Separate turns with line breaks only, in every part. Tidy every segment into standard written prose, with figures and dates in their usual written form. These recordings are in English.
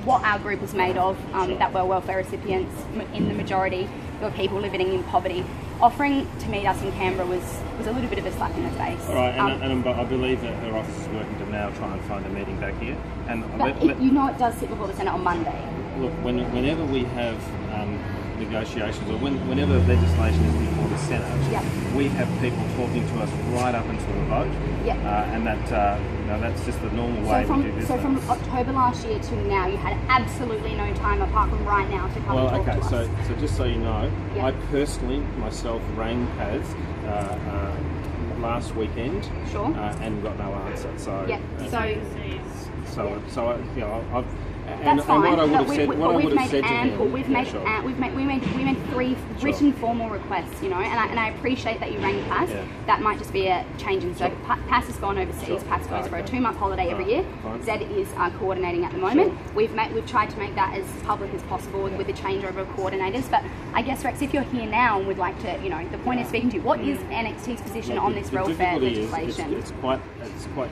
what our group is made of, that we're welfare recipients in the majority who are people living in poverty. Offering to meet us in Canberra was a little bit of a slap in the face.
All right, and I believe that her office is working to now try and find a meeting back here. And
you know it does sit before the Senate on Monday.
Look, whenever we have negotiations, or whenever legislation is before the Senate, we have people talking to us right up until the vote, and that's just the normal way we do business.
So from October last year to now, you had absolutely no time apart from right now to come and talk to us.
So just so you know, I personally myself rang Paz last weekend, and got no answer.
That's fine.
What I would have said to him,
we made 3 written formal requests, you know, and I appreciate that you rang Paz. That might just be a change in circle. Paz has gone overseas. Paz goes for a 2-month holiday every year. Zed is coordinating at the moment. We've tried to make that as public as possible with the changeover of coordinators. But I guess, Rex, if you're here now and would like to, you know, the point is speaking to you. What is NXT's position on this welfare legislation?
It's quite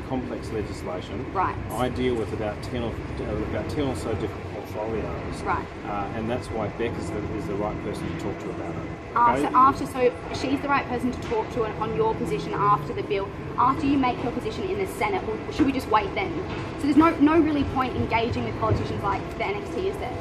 complex legislation.
Right.
I deal with about 10 or so different portfolios.
Right.
And that's why Beck is the right person to talk to about it.
Okay? So she's the right person to talk to on your position after the bill. After you make your position in the Senate, or should we just wait then? So there's no really point engaging with politicians like the NXT, is there?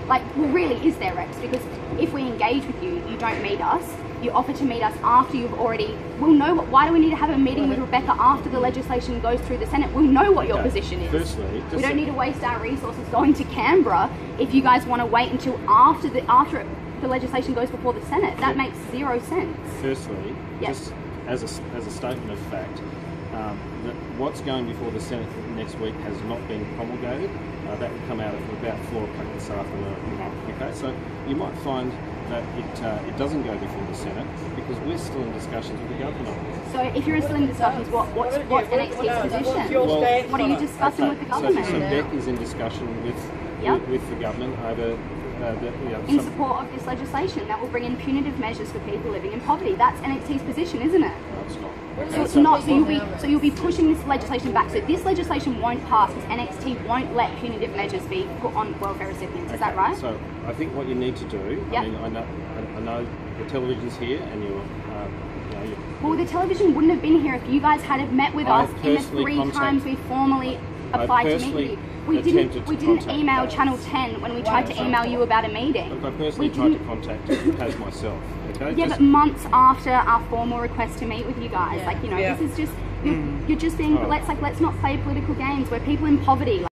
Like, well, really, is there, Rex? Because if we engage with you, you don't meet us. You offer to meet us after you've already... We'll know why do we need to have a meeting with Rebecca after the legislation goes through the Senate? We'll know what your position is.
Firstly,
we don't need to waste our resources going to Canberra if you guys want to wait until after the legislation goes before the Senate. That makes 0 sense.
Firstly, just as a statement of fact, that what's going before the Senate next week has not been promulgated. That will come out at about 4 o'clock this afternoon. Okay, so you might find that it doesn't go before the Senate because we're still in discussions with the government.
So if you're still in discussions, what's NXT's position? What are you discussing with the government?
So Beck is in discussion with the government over
in support of this legislation that will bring in punitive measures for people living in poverty. That's NXT's position, isn't it?
No, it's not.
So it's not. So you'll be pushing this legislation back. So this legislation won't pass because NXT won't let punitive measures be put on welfare recipients. Is that right?
So I think what you need to do. I mean, I know the television's here, and you're.
Well, the television wouldn't have been here if you guys had met with us in the 3 times we formally applied to meet with you. We didn't email Channel 10 when we tried to email you about a meeting.
Look, I personally tried to contact Paz myself. Okay?
Yeah, but months after our formal request to meet with you guys, like, you know, this is just you're just being. Let's not play political games. We're people in poverty.